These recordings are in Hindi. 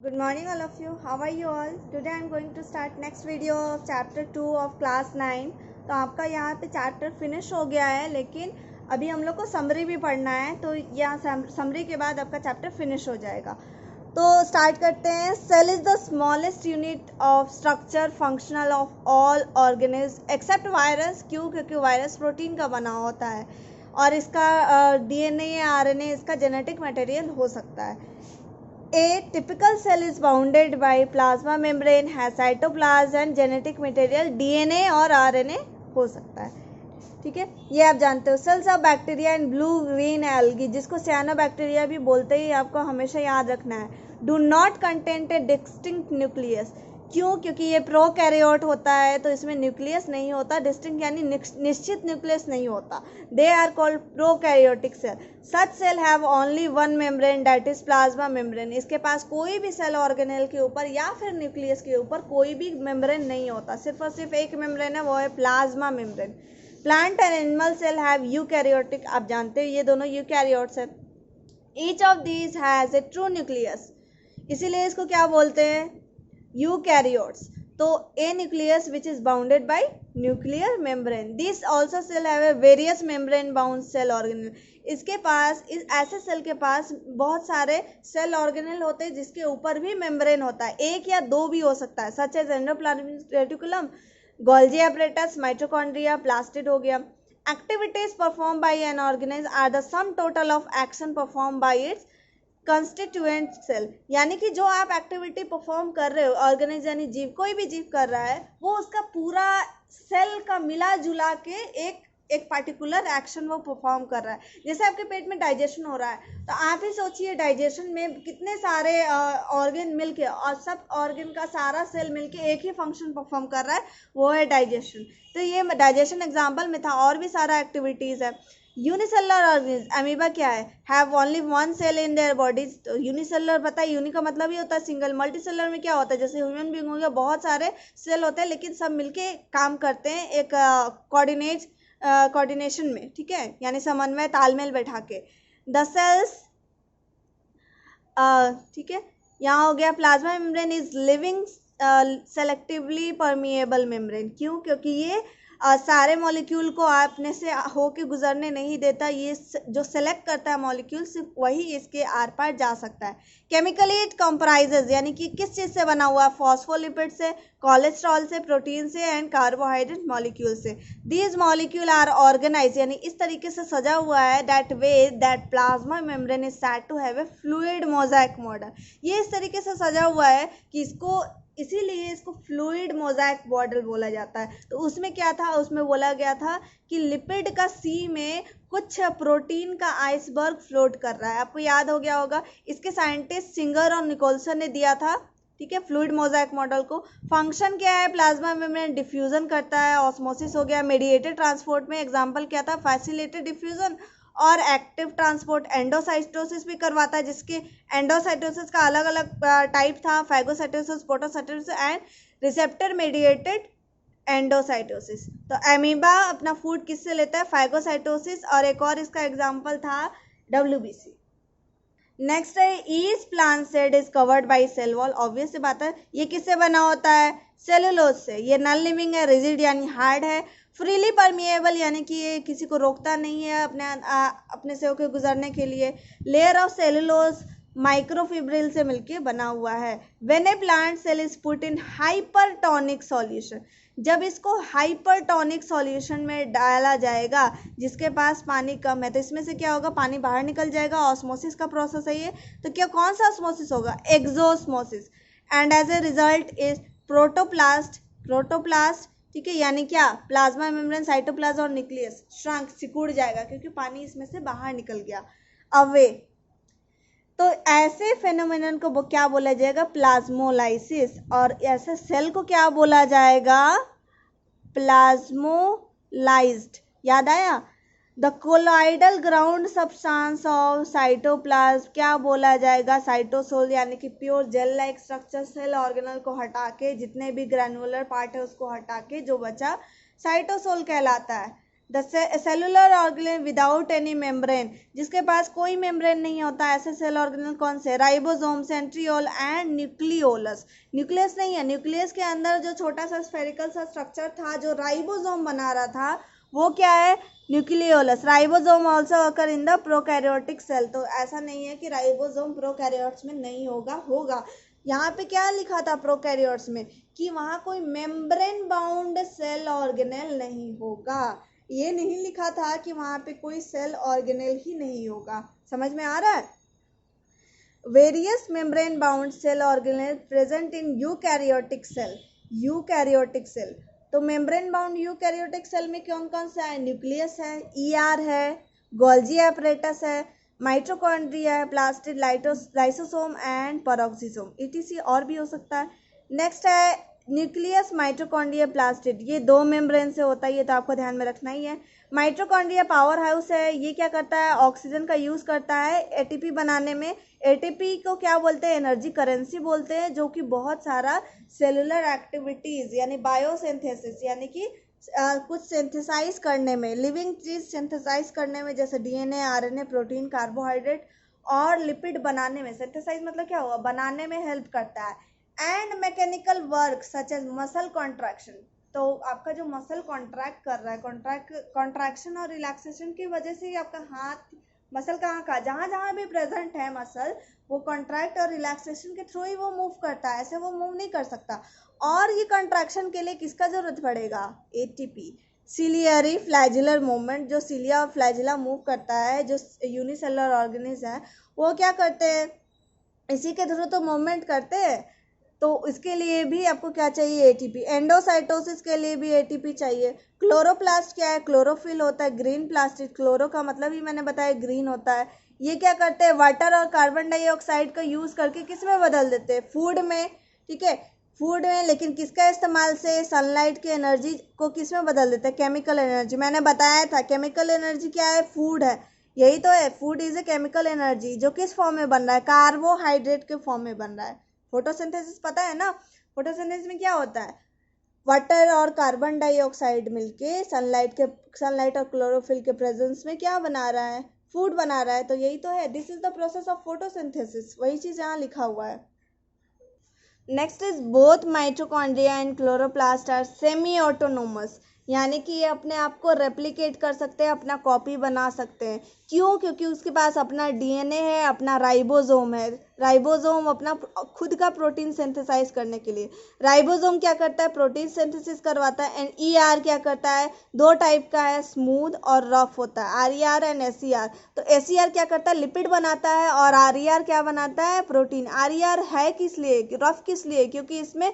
Good morning all of you. How are you all? Today I am going to start next video of chapter 2 of class 9. तो आपका यहाँ पे चैप्टर फिनिश हो गया है, लेकिन अभी हम लोग को समरी भी पढ़ना है, तो यहाँ समरी के बाद आपका चैप्टर फिनिश हो जाएगा. तो स्टार्ट करते हैं. Cell is the smallest unit of structure functional of all organism except virus. क्यों? क्योंकि वायरस प्रोटीन का बना होता है और इसका DNA या RNA इसका जेनेटिक मटेरियल हो सकता है. A typical cell is bounded by plasma membrane, has cytoplasm and genetic material DNA और RNA हो सकता है. ठीक है, ये आप जानते हो. Cells of bacteria and blue green algae, जिसको सियानोबैक्टीरिया भी बोलते ही आपको हमेशा याद रखना है. Do not content A distinct nucleus. क्यों? क्योंकि ये प्रोकैरियोट होता है, तो इसमें न्यूक्लियस नहीं होता. डिस्टिंक्ट यानी निश्चित न्यूक्लियस नहीं होता. They are called prokaryotic cell. Such cell have only one membrane, that is plasma membrane. इसके पास कोई भी सेल ऑर्गेनेल के ऊपर या फिर न्यूक्लियस के ऊपर कोई भी मेम्ब्रेन नहीं होता. सिर्फ और सिर्फ एक मेम्ब्रेन है, वो है plasma membrane. Plant and animal cell have eukaryotic. आप जानते हो ये दोनों यूकैरियोट्स है. Each of these has a true nucleus, इसीलिए इसको क्या बोलते हैं? यूकैरियोट्स. तो a nucleus which is bounded by nuclear membrane. This also cell have a various membrane bound cell organelle. इसके पास ऐसे सेल के पास बहुत सारे सेल ऑर्गेनेल होते हैं जिसके ऊपर भी मेम्ब्रेन होता है. एक या दो भी हो सकता है, such as endoplasmic reticulum, Golgi apparatus, mitochondria, plastid हो गया. Activities perform by an organism are the sum total of action perform by its constituent cell. यानी कि जो आप एक्टिविटी परफॉर्म कर रहे हो, ऑर्गेनिज्म यानी जीव, कोई भी जीव कर रहा है, वो उसका पूरा सेल का मिला जुला के एक पार्टिकुलर एक्शन वो परफॉर्म कर रहा है. जैसे आपके पेट में डाइजेशन हो रहा है, तो आप ही सोचिए डाइजेशन में कितने सारे ऑर्गन मिलके, और सब ऑर्गन का सारा सेल मिलके एक ही फंक्शन परफॉर्म कर रहा है, वो है डाइजेशन. तो ये डाइजेशन एग्जाम्पल में था, और भी सारा एक्टिविटीज है. यूनिसेलुलर ऑर्गेनिज्म, अमीबा क्या है? Have only one cell in their bodies. तो यूनिसेलुलर पता है, यूनि का मतलब ही होता है सिंगल. मल्टीसेलुलर में क्या होता है? जैसे ह्यूमन बीइंग हो गया, बहुत सारे सेल होते हैं, लेकिन सब मिलके काम करते हैं एक कोऑर्डिनेशन में. ठीक है, यानी समन्वय, तालमेल बैठा के. द सेल्स, ठीक है, यहाँ हो गया plasma membrane is living selectively permeable membrane. क्यों? क्योंकि ये सारे मॉलिक्यूल को अपने से होके गुजरने नहीं देता. ये जो सेलेक्ट करता है मॉलिक्यूल, सिर्फ वही इसके आर पार जा सकता है. केमिकली इट कंप्राइजेज, यानी कि किस चीज़ से बना हुआ है? फॉस्फोलिपिड से, कोलेस्ट्रॉल से, प्रोटीन से एंड कार्बोहाइड्रेट मॉलिक्यूल से. दीज मॉलिक्यूल आर ऑर्गेनाइज, यानी इस तरीके से सजा हुआ है that way that plasma membrane is said to have a fluid mosaic model. ये इस तरीके से सजा हुआ है कि इसीलिए इसको फ्लूइड मोज़ाइक मॉडल बोला जाता है. तो उसमें क्या था? उसमें बोला गया था कि लिपिड का सी में कुछ प्रोटीन का आइसबर्ग फ्लोट कर रहा है. आपको याद हो गया होगा, इसके साइंटिस्ट सिंगर और निकोलसन ने दिया था. ठीक है, फ्लूइड मोज़ाइक मॉडल को. फंक्शन क्या है? प्लाज्मा मेम्ब्रेन डिफ्यूजन करता है, ऑस्मोसिस हो गया. मेडिएटेड ट्रांसपोर्ट में एग्जाम्पल क्या था? Facilitated diffusion. और एक्टिव ट्रांसपोर्ट एंडोसाइटोसिस भी करवाता है, जिसके एंडोसाइटोसिस का अलग अलग टाइप था, phagocytosis, potocytosis and receptor mediated endocytosis. तो एमीबा अपना फूड किससे लेता है? फैगोसाइटोसिस. और एक और इसका एग्जांपल था WBC. नेक्स्ट है each plant cell is covered by cell wall. Obvious सी बात है, ये किससे बना होता है? सेलुलोज से. ये नॉन लिविंग है, रिजिड यानी हार्ड है, फ्रीली परमिएबल यानी कि ये किसी को रोकता नहीं है अपने से होकर गुजरने के लिए. लेयर ऑफ सेलुलोज माइक्रोफिब्रिल से मिलके बना हुआ है. When a plant cell is put in hypertonic solution, जब इसको हाइपरटोनिक सॉल्यूशन में डाला जाएगा जिसके पास पानी कम है, तो इसमें से क्या होगा? पानी बाहर निकल जाएगा. ऑस्मोसिस का प्रोसेस है ये. तो क्या कौन सा ऑस्मोसिस होगा? Exosmosis. And as a result is protoplast. ठीक है, यानी क्या? प्लाज्मा मेम्ब्रेन, साइटोप्लाज्म और न्यूक्लियस श्रंक, सिकुड़ जाएगा, क्योंकि पानी इसमें से बाहर निकल गया, अवे. तो ऐसे फेनोमेनन को क्या बोला जाएगा? प्लाज्मोलाइसिस. और ऐसे सेल को क्या बोला जाएगा? प्लाज्मोलाइज्ड. याद आया? The colloidal ground substance of cytoplasm क्या बोला जाएगा? साइटोसोल, यानी कि pure gel like structure. Cell organelle को हटा के, जितने भी ग्रैनुलर पार्ट है उसको हटा के जो बचा, साइटोसोल कहलाता है. The cellular organelle without any membrane, जिसके पास कोई मेम्ब्रेन नहीं होता, ऐसे सेल ऑर्गेनेल कौन से? Ribosome, centriole and nucleolus. Nucleus नहीं है, न्यूक्लियस के अंदर जो छोटा सा स्फेरिकल सा स्ट्रक्चर था जो राइबोसोम बना रहा था, वो क्या है? Nucleolus. Ribosome also occur in the prokaryotic cell. तो ऐसा नहीं है कि राइबोसोम प्रोकैरियोट्स में नहीं होगा। यहाँ पे क्या लिखा था प्रोकैरियोट्स में? कि वहां कोई मेम्ब्रेन बाउंड सेल ऑर्गेनेल नहीं होगा। ये नहीं लिखा था कि वहां पे कोई सेल ऑर्गेनेल ही नहीं होगा। समझ में आ रहा है? Various membrane bound cell organelle present in eukaryotic cell. Eukaryotic cell, तो मेम्ब्रेन बाउंड यूकैरियोटिक सेल में कौन कौन सा है? न्यूक्लियस है, ईआर है, गोल्जी एपरेटस है, माइटोकॉन्ड्रिया है, plastid, lysosome and peroxisome, ETC और भी हो सकता है। नेक्स्ट है न्यूक्लियस, माइटोकॉन्ड्रिया, प्लास्टिड। ये दो मेम्ब्रेन से होता है, ये तो आपको ध्यान में रखना ही है। माइटोकॉन्ड्रिया पावर हाउस है, ये क्या करता है? ऑक्सीजन का यूज करता है एटीपी बनाने में। एटीपी को क्या बोलते हैं? एनर्जी करेंसी बोलते हैं, जो कि बहुत सारा सेलुलर एक्टिविटीज यानी बायोसिंथेसिस यानी कि कुछ सिंथेसाइज करने में, लिविंग चीज सिंथेसाइज करने में, जैसे डीएनए, आरएनए, प्रोटीन, कार्बोहाइड्रेट और लिपिड बनाने में, सिंथेसाइज मतलब क्या हुआ? बनाने में हेल्प करता है। And mechanical work such as muscle contraction, तो आपका जो मसल कॉन्ट्रैक्ट कर रहा है, कॉन्ट्रैक्शन और रिलैक्सेशन की वजह से ही आपका हाथ, मसल कहाँ का, जहाँ जहाँ भी प्रेजेंट है मसल, वो कॉन्ट्रैक्ट और रिलैक्सेशन के थ्रू ही वो मूव करता है, ऐसे वो मूव नहीं कर सकता। और ये कॉन्ट्रैक्शन के लिए किसका जरूरत पड़ेगा? एटीपी। सिलियरी फ्लैजिलर मूवमेंट, जो सिलिया और फ्लैजिला मूव करता है, जो यूनिसेलुलर ऑर्गेनिज्म है, वो क्या करते हैं? इसी के थ्रू तो मूवमेंट करते हैं। तो इसके लिए भी आपको क्या चाहिए? एटीपी। एंडोसाइटोसिस के लिए भी एटीपी चाहिए। क्लोरोप्लास्ट क्या है? क्लोरोफिल होता है। ग्रीन प्लास्टिड, क्लोरो का मतलब ही मैंने बताया ग्रीन होता है। ये क्या करते हैं? वाटर और कार्बन डाइऑक्साइड का यूज करके किस में बदल देते हैं? फूड में। ठीक है, फूड में, लेकिन किसका इस्तेमाल से? सनलाइट की एनर्जी को किस में बदल देते हैं? Chemical energy. मैंने बताया था केमिकल एनर्जी क्या है? फूड है, यही तो है। Food is a chemical energy, जो किस फॉर्म में बन रहा है? कार्बोहाइड्रेट के फॉर्म में बन रहा है। फोटोसिंथेसिस पता है ना? फोटोसिंथेसिस में क्या होता है? वाटर और कार्बन डाइऑक्साइड मिलके सनलाइट और क्लोरोफिल के प्रेजेंस में क्या बना रहा है? फूड बना रहा है। तो यही तो है, this is the process of photosynthesis. वही चीज यहाँ लिखा हुआ है। Next is both mitochondria and chloroplast are semi autonomous, यानी कि ये अपने आप को रेप्लिकेट कर सकते हैं, अपना कॉपी बना सकते हैं। क्यों? क्योंकि उसके पास अपना डीएनए है, अपना राइबोसोम है। राइबोसोम अपना खुद का प्रोटीन सिंथेसाइज करने के लिए, राइबोसोम क्या करता है? प्रोटीन सिंथेसिस करवाता है। एंड ईआर क्या करता है? दो टाइप का है, स्मूथ और रफ होता है, आरईआर एंड एसईआर। तो एसईआर क्या करता है? लिपिड बनाता है, और आरईआर क्या बनाता है? प्रोटीन। आरईआर है किस लिए, रफ किस लिए? क्योंकि इसमें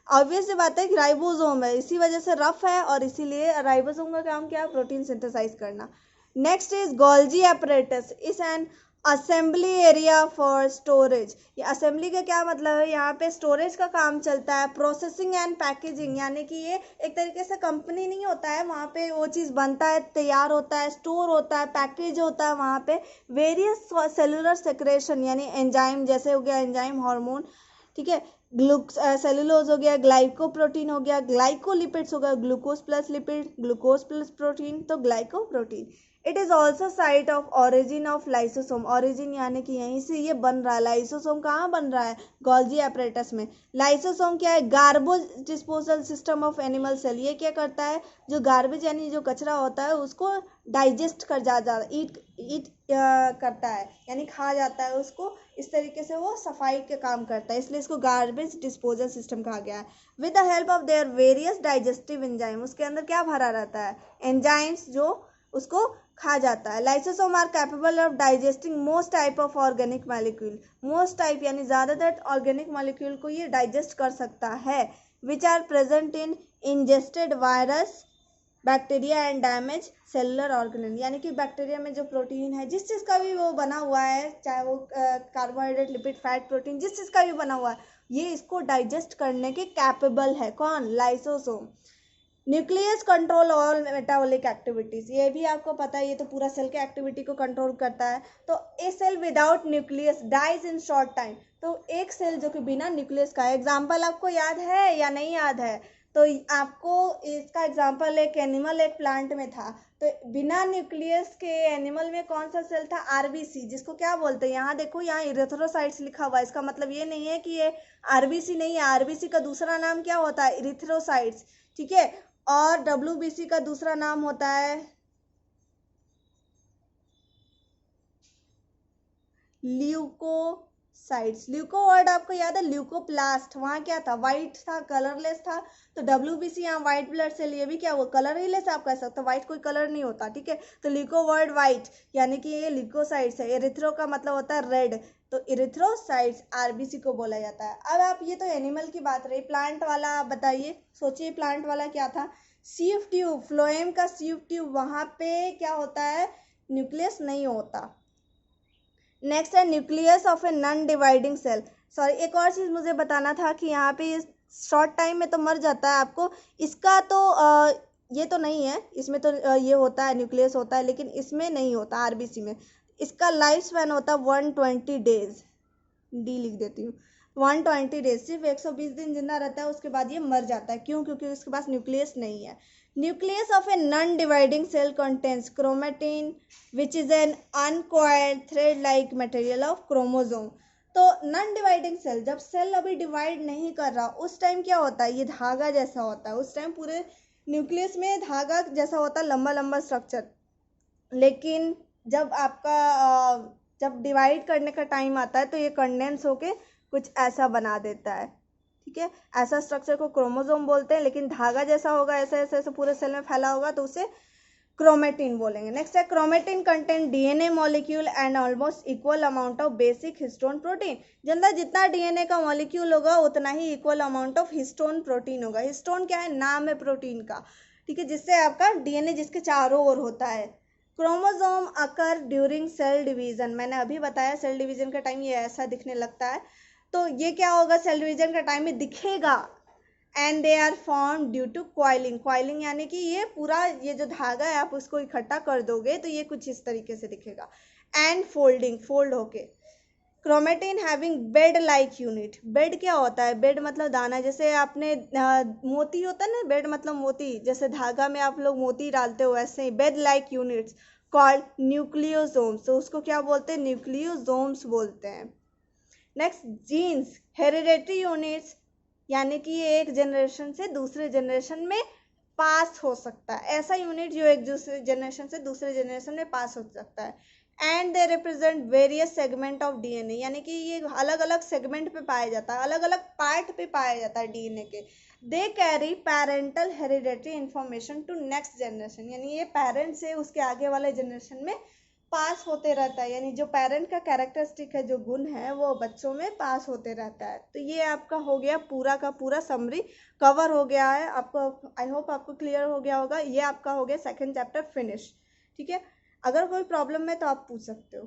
ऑब्वियस सी बात है कि राइबोसोम है, इसी वजह से रफ है, और इसीलिए राइबोसोम का काम क्या है? प्रोटीन सिंथेसाइज करना। Next is Golgi apparatus is an assembly area for storage. ये असेंबली का क्या मतलब है? यहाँ पे स्टोरेज का काम चलता है, प्रोसेसिंग एंड पैकेजिंग, यानी कि ये एक तरीके से कंपनी नहीं होता है, वहाँ पे वो चीज़ बनता है, तैयार होता है, स्टोर होता है, पैकेज होता है वहाँ पे। वेरियस सेलुलर सेक्रेशन यानी एंजाइम, जैसे हो गया एंजाइम, हार्मोन, ठीक है, सेलुलोज हो गया, ग्लाइकोप्रोटीन हो गया, ग्लाइकोलिपिड्स हो गया, glucose plus lipid, glucose plus protein, तो glycoprotein. It is also site of origin of lysosome. Origin यानी कि यहीं से ये बन रहा है। लाइसोसोम कहाँ बन रहा है? गोल्जी एपरेटस में। लाइसोसोम क्या है? Garbage disposal system of animal cell. ये क्या करता है? जो गार्बेज यानी जो कचरा होता है उसको डाइजेस्ट कर जाता, ईट करता है, यानी खा जाता है उसको। इस तरीके से वो सफाई के काम करता है, इसलिए इसको गार्बेज डिस्पोजल सिस्टम कहा गया है। With the help of their various digestive enzyme, उसके अंदर क्या भरा रहता है? एंजाइम्स, जो उसको खा जाता है। Lysosome are capable of digesting most type of organic molecule. Most type यानी ज़्यादातर ऑर्गेनिक मॉलिक्यूल को ये डाइजेस्ट कर सकता है। Which are present in ingested virus, bacteria and damage cellular organelle, यानी कि बैक्टीरिया में जो प्रोटीन है, जिस चीज़ का भी वो बना हुआ है, चाहे वो कार्बोहाइड्रेट, लिपिड, फैट, प्रोटीन, जिस चीज़ का भी बना हुआ है, ये इसको डाइजेस्ट करने के कैपेबल है। कौन? Lysosome. Nucleus control all metabolic activities, ये भी आपको पता है, ये तो पूरा सेल के एक्टिविटी को कंट्रोल करता है। तो a cell without nucleus dies in short time, तो एक सेल जो कि बिना न्यूक्लियस का है, एग्जाम्पल आपको याद है या नहीं याद है? तो आपको इसका एग्जांपल एक एनिमल एक प्लांट में था, तो बिना न्यूक्लियस के एनिमल में कौन सा सेल था? आरबीसी, जिसको क्या बोलते हैं, यहाँ देखो यहाँ इरिथ्रोसाइट्स लिखा हुआ है, इसका मतलब ये नहीं है कि ये आरबीसी नहीं है, आरबीसी का दूसरा नाम क्या होता है? इरिथ्रोसाइट्स, ठीक है। और डब्ल्यूबीसी का दूसरा नाम होता है ल्यूकोसाइट्स। ल्यूको वर्ड आपको याद है? ल्यूकोप्लास्ट, वहां क्या था? व्हाइट था, कलरलेस था। तो डब्ल्यूबीसी यहाँ व्हाइट ब्लड सेल, ये भी क्या हुआ? कलरलेस आप कह सकते हो, व्हाइट कोई कलर नहीं होता, ठीक है। तो ल्यूको वर्ड व्हाइट, यानी कि ये ल्यूकोसाइट्स है। एरिथ्रो का मतलब होता है रेड, तो इरिथ्रोसाइट्स आरबीसी को बोला जाता है। अब आप, ये तो एनिमल की बात रही, प्लांट वाला आप बताइए, सोचिए प्लांट वाला क्या था? सीव ट्यूब, फ्लोएम का सीव ट्यूब, वहां पे क्या होता है? न्यूक्लियस नहीं होता। नेक्स्ट है nucleus of a non dividing cell. Sorry, एक और चीज़ मुझे बताना था कि यहाँ पे शॉर्ट टाइम में तो मर जाता है आपको, इसका तो ये तो नहीं है, इसमें तो ये होता है, न्यूक्लियस होता है, लेकिन इसमें नहीं होता आरबीसी में। इसका लाइफ स्पैन होता है 120 डेज, डी लिख देती हूँ, 120 डेज, सिर्फ 120 दिन जिंदा रहता है, उसके बाद ये मर जाता है। क्यों? क्योंकि उसके पास न्यूक्लियस नहीं है। Nucleus of a non dividing cell contains chromatin which is an uncoiled thread like material of chromosome. तो नॉन डिवाइडिंग सेल, जब सेल अभी डिवाइड नहीं कर रहा, उस टाइम क्या होता है? ये धागा जैसा होता है, उस टाइम पूरे न्यूक्लियस में धागा जैसा होता है, लंबा लंबा स्ट्रक्चर। लेकिन जब आपका जब डिवाइड करने का टाइम आता है, तो ये कंडेंस होके कुछ ऐसा बना देता है, ठीक है। ऐसा स्ट्रक्चर को क्रोमोसोम बोलते हैं, लेकिन धागा जैसा होगा, ऐसे ऐसे ऐसे पूरे सेल में फैला होगा, तो उसे क्रोमेटिन बोलेंगे। नेक्स्ट है chromatin content DNA molecule and almost equal amount of basic histone protein. जितना जितना डीएनए का मॉलिक्यूल होगा, उतना ही equal amount of histone protein होगा। हिस्टोन क्या है? नाम है प्रोटीन का, ठीक है, जिससे आपका डीएनए जिसके चारों ओर होता है। Chromosome occur during cell division, मैंने अभी बताया सेल डिवीजन का टाइम ये ऐसा दिखने लगता है, तो ये क्या होगा? सेल डिवीजन का टाइम में दिखेगा। And they are form due to coiling, coiling यानी कि ये पूरा ये जो धागा है, आप उसको इकट्ठा कर दोगे तो ये कुछ इस तरीके से दिखेगा। एंड फोल्डिंग, फोल्ड होके। Chromatin having bed like unit, bed क्या होता है? बेड मतलब दाना, जैसे आपने मोती होता है ना, बेड मतलब मोती, जैसे धागा में आप लोग मोती डालते हो, वैसे ही bead like units called nucleosomes, तो उसको क्या बोलते हैं? न्यूक्लियोसोम्स बोलते हैं। नेक्स्ट, जीन्स हेरिडेटरी यूनिट्स, यानी कि ये एक जनरेशन से दूसरे जनरेशन में पास हो सकता है, ऐसा यूनिट जो एक दूसरे जनरेशन से दूसरे जनरेशन में पास हो सकता है। And they represent various segment of DNA, यानी कि ये अलग अलग सेगमेंट पे पाया जाता है, अलग अलग पार्ट पे पाया जाता है डीएनए के। They carry parental hereditary information to next generation, यानी ये पेरेंट से उसके आगे वाले जनरेशन में पास होते रहता है, यानी जो पेरेंट का कैरेक्टरिस्टिक है, जो गुण है, वो बच्चों में पास होते रहता है। तो ये आपका हो गया पूरा का पूरा समरी कवर हो गया है आपको, आई होप आपको क्लियर हो गया होगा। ये आपका हो गया सेकंड चैप्टर फिनिश, ठीक है। अगर कोई प्रॉब्लम है तो आप पूछ सकते हो।